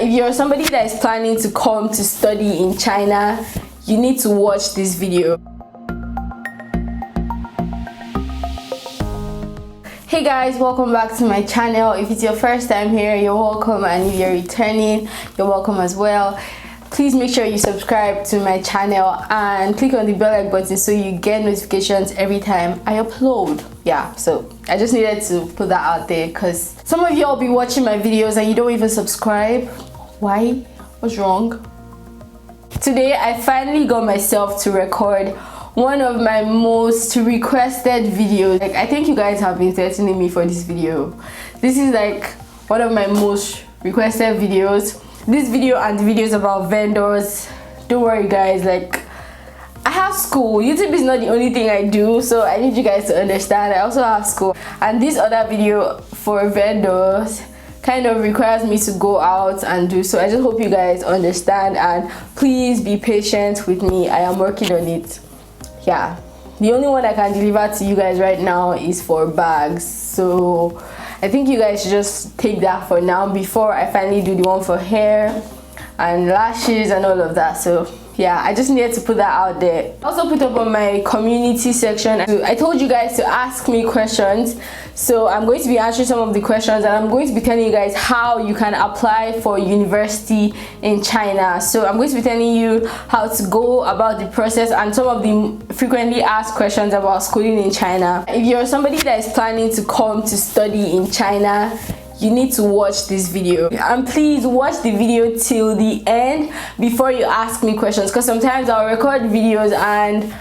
If you're somebody that is planning to come to study in China, you need to watch this video. Hey guys, welcome back to my channel. If it's your first time here, you're welcome, and if you're returning, you're welcome as well. Please make sure you subscribe to my channel and click on the bell like button so you get notifications every time I upload. Yeah, so I just needed to put that out there because some of y'all be watching my videos and you don't even subscribe. Why? What's wrong? Today I finally got myself to record one of my most requested videos. Like, I think you guys have been threatening me for this video. This is like one of my most requested videos. This video and videos about vendors. Don't worry guys, like, I have school. YouTube is not the only thing I do, so I need you guys to understand I also have school, and this other video for vendors kind of requires me to go out and do. So I just hope you guys understand, and please be patient with me. I am working on it. Yeah, the only one I can deliver to you guys right now is for bags, so I think you guys should just take that for now before I finally do the one for hair and lashes and all of that. So yeah, I just needed to put that out there. I also put up on my community section. I told you guys to ask me questions, so I'm going to be answering some of the questions, and I'm going to be telling you guys how you can apply for university in China. So I'm going to be telling you how to go about the process and some of the frequently asked questions about schooling in China. If you're somebody that is planning to come to study in China, you need to watch this video, and please watch the video till the end before you ask me questions, because sometimes I'll record videos and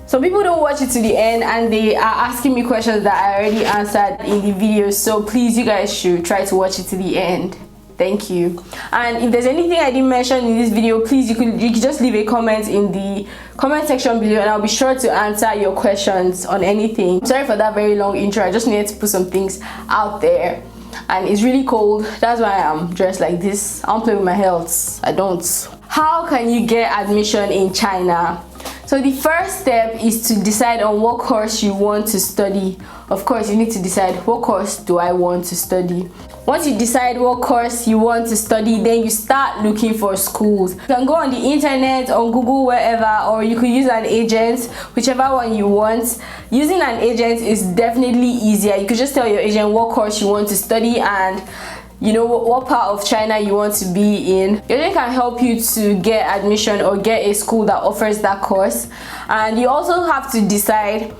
some people don't watch it to the end and they are asking me questions that I already answered in the video. So please, you guys should try to watch it to the end. Thank you. And if there's anything I didn't mention in this video, please you could just leave a comment in the comment section below, and I'll be sure to answer your questions on anything. Sorry for that very long intro. I just needed to put some things out there. And it's really cold, that's why I'm dressed like this. I don't play with my health, I don't. How can you get admission in China? So the first step is to decide on what course you want to study. Of course, you need to decide, what course do I want to study? Once you decide what course you want to study, then you start looking for schools. You can go on the internet, on Google, wherever, or you could use an agent, whichever one you want. Using an agent is definitely easier. You could just tell your agent what course you want to study and you know what part of China you want to be in. Your agent can help you to get admission or get a school that offers that course. And you also have to decide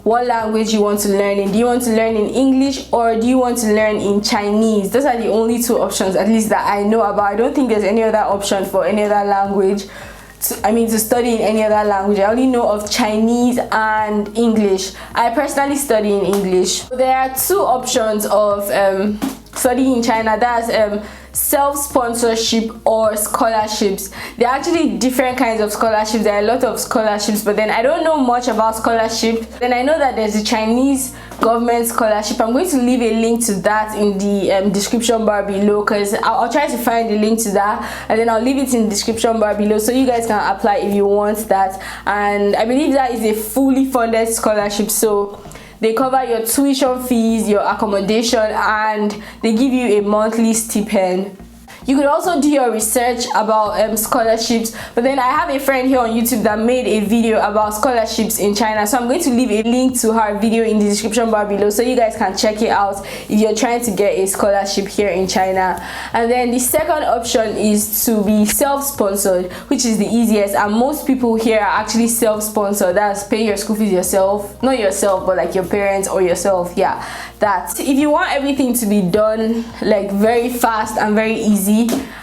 what language you want to learn in. Do you want to learn in English or do you want to learn in Chinese? Those are the only two options, at least that I know about. I don't think there's any other option for any other language. To study in any other language. I only know of Chinese and English. I personally study in English. There are two options of studying in China. That's self-sponsorship or scholarships. There are actually different kinds of scholarships. There are a lot of scholarships, but then I don't know much about scholarship. Then I know that there's a Chinese government scholarship. I'm going to leave a link to that in the description bar below, because I'll try to find the link to that, and then I'll leave it in the description bar below so you guys can apply if you want that. And I believe that is a fully funded scholarship, so they cover your tuition fees, your accommodation, and they give you a monthly stipend. You could also do your research about scholarships, but then I have a friend here on YouTube that made a video about scholarships in China, so I'm going to leave a link to her video in the description bar below so you guys can check it out if you're trying to get a scholarship here in China. And then the second option is to be self-sponsored, which is the easiest, and most people here are actually self-sponsored. That's paying your school fees yourself, not yourself but like your parents or yourself. Yeah, that. If you want everything to be done like very fast and very easy,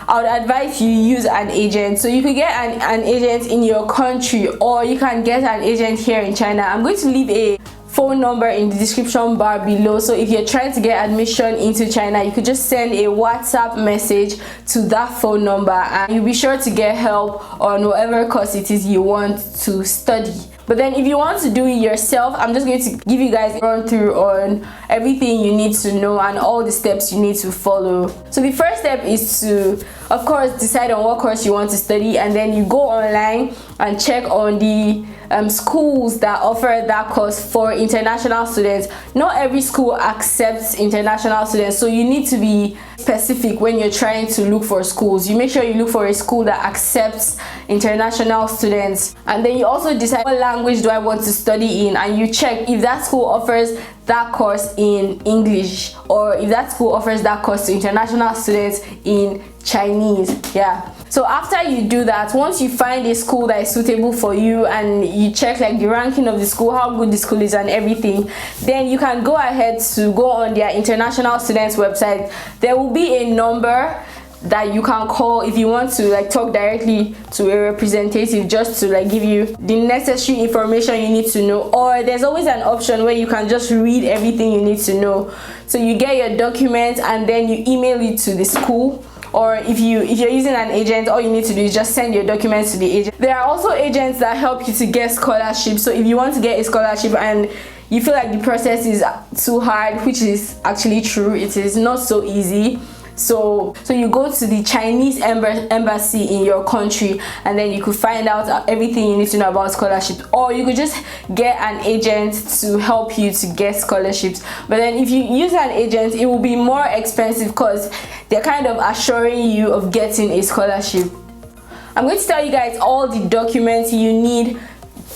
I would advise you use an agent. So you could get an agent in your country, or you can get an agent here in China. I'm going to leave a phone number in the description bar below, so if you're trying to get admission into China, you could just send a WhatsApp message to that phone number and you'll be sure to get help on whatever course it is you want to study. But then if you want to do it yourself, I'm just going to give you guys a run through on everything you need to know and all the steps you need to follow. So the first step is to, of course, decide on what course you want to study, and then you go online and check on the schools that offer that course for international students. Not every school accepts international students, so you need to be specific when you're trying to look for schools. You make sure you look for a school that accepts international students, and then you also decide what language do I want to study in, and you check if that school offers that course in English, or if that school offers that course to international students in Chinese. Yeah, so after you do that, once you find a school that is suitable for you and you check like the ranking of the school, how good the school is and everything, then you can go ahead to go on their international students website. There will be a number that you can call if you want to like talk directly to a representative, just to like give you the necessary information you need to know. Or there's always an option where you can just read everything you need to know. So you get your documents and then you email it to the school. Or if you're using an agent, all you need to do is just send your documents to the agent. There are also agents that help you to get scholarships. So if you want to get a scholarship and you feel like the process is too hard, which is actually true, it is not so easy. So you go to the Chinese embassy in your country, and then you could find out everything you need to know about scholarships, or you could just get an agent to help you to get scholarships. But then if you use an agent, it will be more expensive because they're kind of assuring you of getting a scholarship. I'm going to tell you guys all the documents you need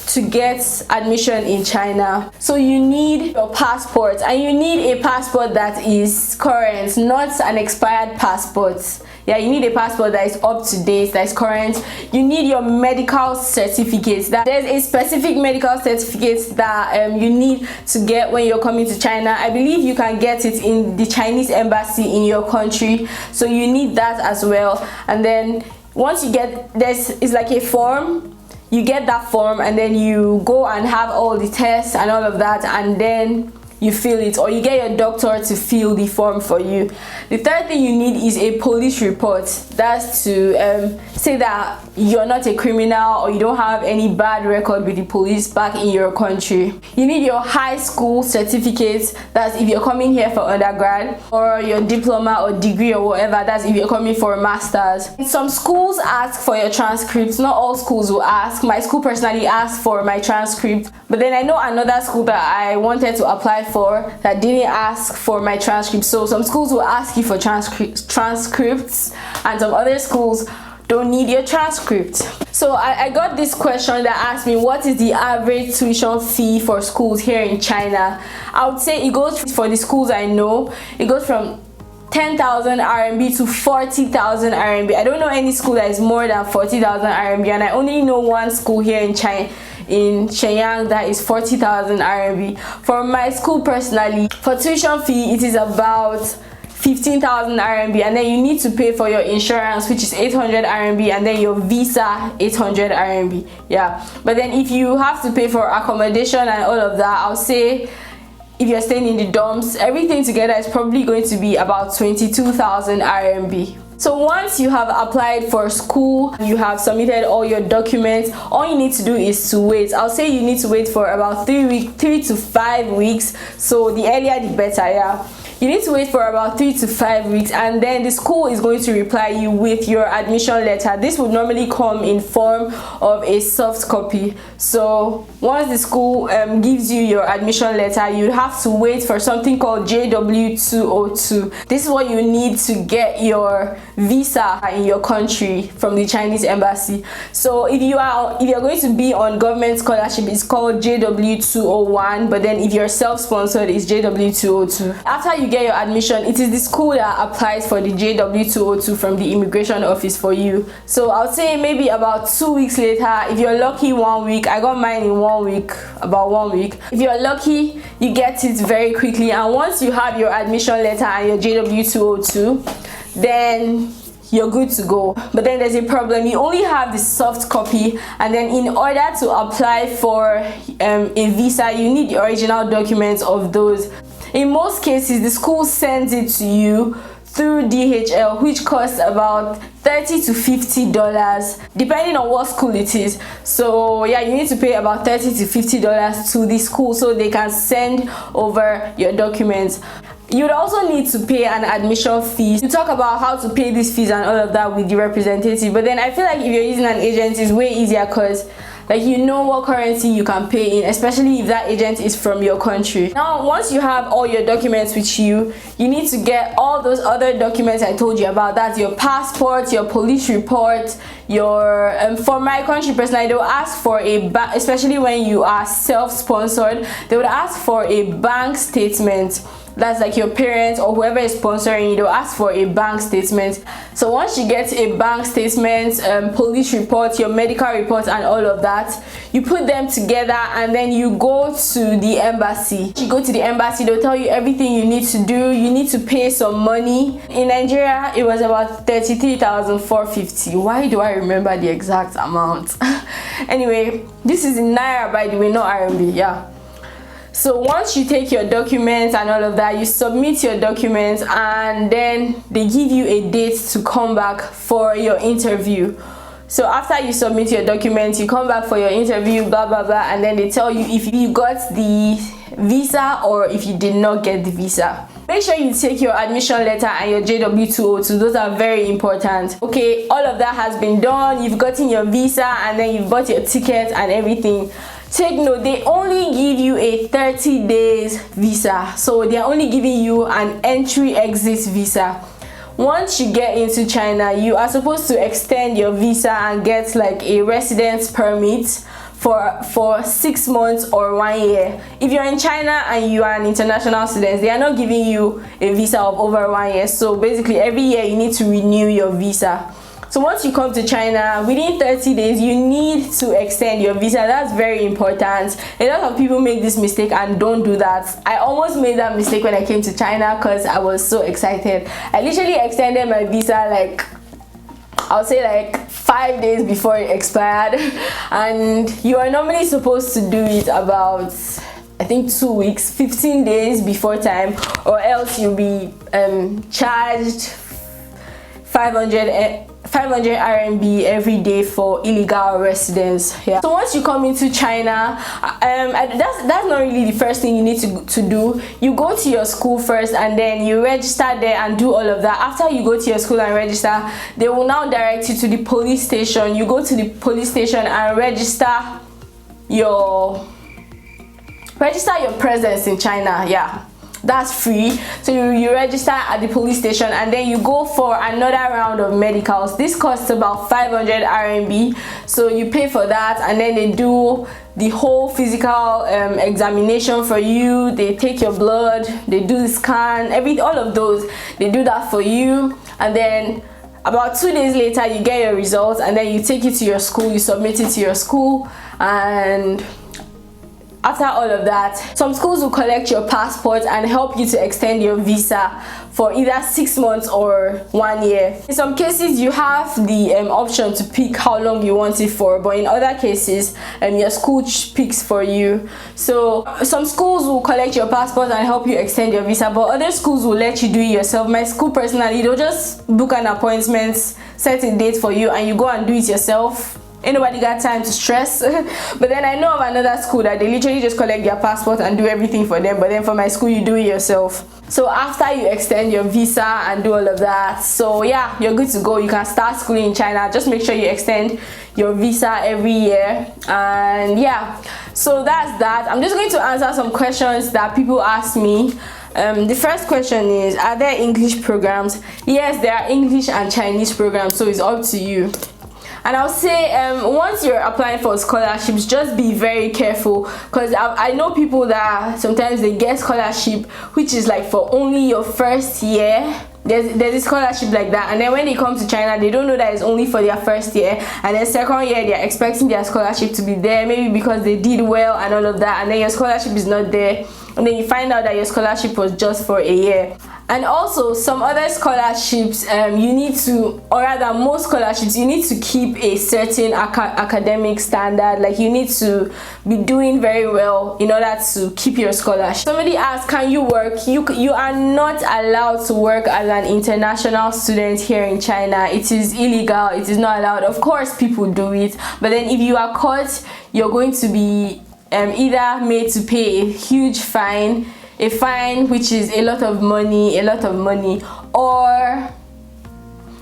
to get admission in China. So you need your passport, and you need a passport that is current, not an expired passport. Yeah, you need a passport that is up to date, that is current. You need your medical certificates. There's a specific medical certificate that you need to get when you're coming to China. I believe you can get it in the Chinese embassy in your country, so you need that as well. And then once you get it's like a form. You get that form, and then you go and have all the tests and all of that, and then you fill it, or you get your doctor to fill the form for you. The third thing you need is a police report. That's to say that you're not a criminal or you don't have any bad record with the police back in your country. You need your high school certificate. That's if you're coming here for undergrad, or your diploma or degree or whatever. That's if you're coming for a master's. Some schools ask for your transcripts. Not all schools will ask. My school personally asked for my transcript, but then I know another school that I wanted to apply for that didn't ask for my transcript. So some schools will ask you for transcripts, and some other schools don't need your transcript. So I got this question that asked me, what is the average tuition fee for schools here in China? I would say it goes, for the schools I know, it goes from 10,000 RMB to 40,000 RMB. I don't know any school that is more than 40,000 RMB, and I only know one school here in China, in Shenyang, that is 40,000 RMB. For my school personally, for tuition fee, it is about 15,000 RMB, and then you need to pay for your insurance, which is 800 RMB, and then your visa 800 RMB. Yeah, but then if you have to pay for accommodation and all of that, I'll say if you're staying in the dorms, everything together is probably going to be about 22,000 RMB. So once you have applied for school, you have submitted all your documents, all you need to do is to wait. I'll say you need to wait for about 3 to 5 weeks. So the earlier the better. Yeah, you need to wait for about 3 to 5 weeks, and then the school is going to reply you with your admission letter. This would normally come in form of a soft copy. So once the school gives you your admission letter, you have to wait for something called JW202. This is what you need to get your visa in your country from the Chinese embassy. So if you're going to be on government scholarship, it's called JW201, but then if you're self-sponsored, it's JW202. After you get your admission, it is the school that applies for the JW202 from the immigration office for you. So I'll say maybe about 2 weeks later, if you're lucky 1 week. I got mine in 1 week, about 1 week. If you're lucky, you get it very quickly, and once you have your admission letter and your JW202, then you're good to go. But then there's a problem. You only have the soft copy, and then in order to apply for a visa, you need the original documents of those. In most cases, the school sends it to you through DHL, which costs about $30 to $50 depending on what school it is. So yeah, you need to pay about $30 to $50 to the school so they can send over your documents. You'd also need to pay an admission fee. You talk about how to pay these fees and all of that with the representative, but then I feel like if you're using an agent, it's way easier because like you know what currency you can pay in, especially if that agent is from your country. Now once you have all your documents with you, you need to get all those other documents I told you about. That's your passport, your police report, your for my country personally, they will ask for a bank, especially when you are self-sponsored, they would ask for a bank statement. That's like your parents or whoever is sponsoring you, they'll ask for a bank statement. So once you get a bank statement, police report, your medical report and all of that, you put them together and then you go to the embassy. You go to the embassy, they'll tell you everything you need to do. You need to pay some money. In Nigeria it was about 33,450. Why do I remember the exact amount? Anyway, this is in Naira, by the way, not RMB. Yeah. So once you take your documents and all of that, you submit your documents and then they give you a date to come back for your interview. So after you submit your documents, you come back for your interview, blah blah blah, and then they tell you if you got the visa or if you did not get the visa. Make sure you take your admission letter and your JW202. Those are very important. Okay, all of that has been done. You've gotten your visa and then you've bought your ticket and everything. Take note, they only give you a 30 days visa. So they're only giving you an entry-exit visa. Once you get into China, you are supposed to extend your visa and get like a residence permit for 6 months or 1 year. If you're in China and you are an international student, they are not giving you a visa of over 1 year. So basically every year you need to renew your visa. So once you come to China, within 30 days, you need to extend your visa. That's very important. A lot of people make this mistake and don't do that. I almost made that mistake when I came to China because I was so excited. I literally extended my visa like, I'll say like 5 days before it expired. And you are normally supposed to do it about, I think 2 weeks, 15 days before time, or else you'll be charged 500 RMB every day for illegal residence. Yeah. So once you come into China, that's not really the first thing you need to do. You go to your school first and then you register there and do all of that. After you go to your school and register, they will now direct you to the police station. You go to the police station and register your presence in China. Yeah. That's free. So you register at the police station and then you go for another round of medicals. This costs about 500 RMB. So you pay for that and then they do the whole physical examination for you. They take your blood, they do the scan, all of those. They do that for you, and then about 2 days later you get your results and then you take it to your school, you submit it to your school, and after all of that, some schools will collect your passport and help you to extend your visa for either 6 months or 1 year. In some cases, you have the option to pick how long you want it for, but in other cases, your school picks for you. So some schools will collect your passport and help you extend your visa, but other schools will let you do it yourself. My school personally, they'll just book an appointment, set a date for you, and you go and do it yourself. Ain't nobody got time to stress. But then I know of another school that they literally just collect their passport and do everything for them, but then for my school you do it yourself. So after you extend your visa and do all of that, so yeah, you're good to go. You can start schooling in China. Just make sure you extend your visa every year. And yeah, so that's that. I'm just going to answer some questions that people ask me. The first question is, are there English programs? Yes, there are English and Chinese programs, so it's up to you. And I'll say, once you're applying for scholarships, just be very careful, because I know people that sometimes they get scholarship which is like for only your first year. There's a scholarship like that, and then when they come to China, they don't know that it's only for their first year, and then second year they're expecting their scholarship to be there, maybe because they did well and all of that, and then your scholarship is not there, and then you find out that your scholarship was just for a year. And also some other scholarships, you need to, or rather most scholarships, you need to keep a certain academic standard. Like you need to be doing very well in order to keep your scholarship. Somebody asked, can you work? You are not allowed to work as an international student here in China. It is illegal. It is not allowed. Of course people do it, but then if you are caught, you're going to be either made to pay a huge fine, a fine which is a lot of money, or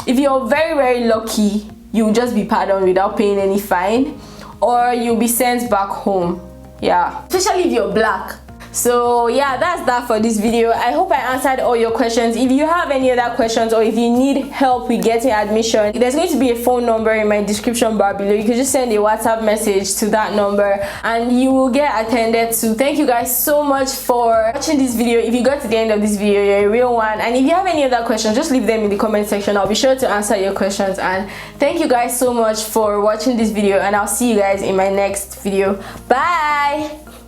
if you're very lucky, you'll just be pardoned without paying any fine, or you'll be sent back home. Yeah, especially if you're black. So yeah, that's that for this video. I hope I answered all your questions. If you have any other questions or if you need help with getting admission, there's going to be a phone number in my description bar below. You can just send a WhatsApp message to that number and you will get attended to. Thank you guys so much for watching this video. If you got to the end of this video, you're a real one. And if you have any other questions, just leave them in the comment section. I'll be sure to answer your questions. And thank you guys so much for watching this video, and I'll see you guys in my next video. Bye.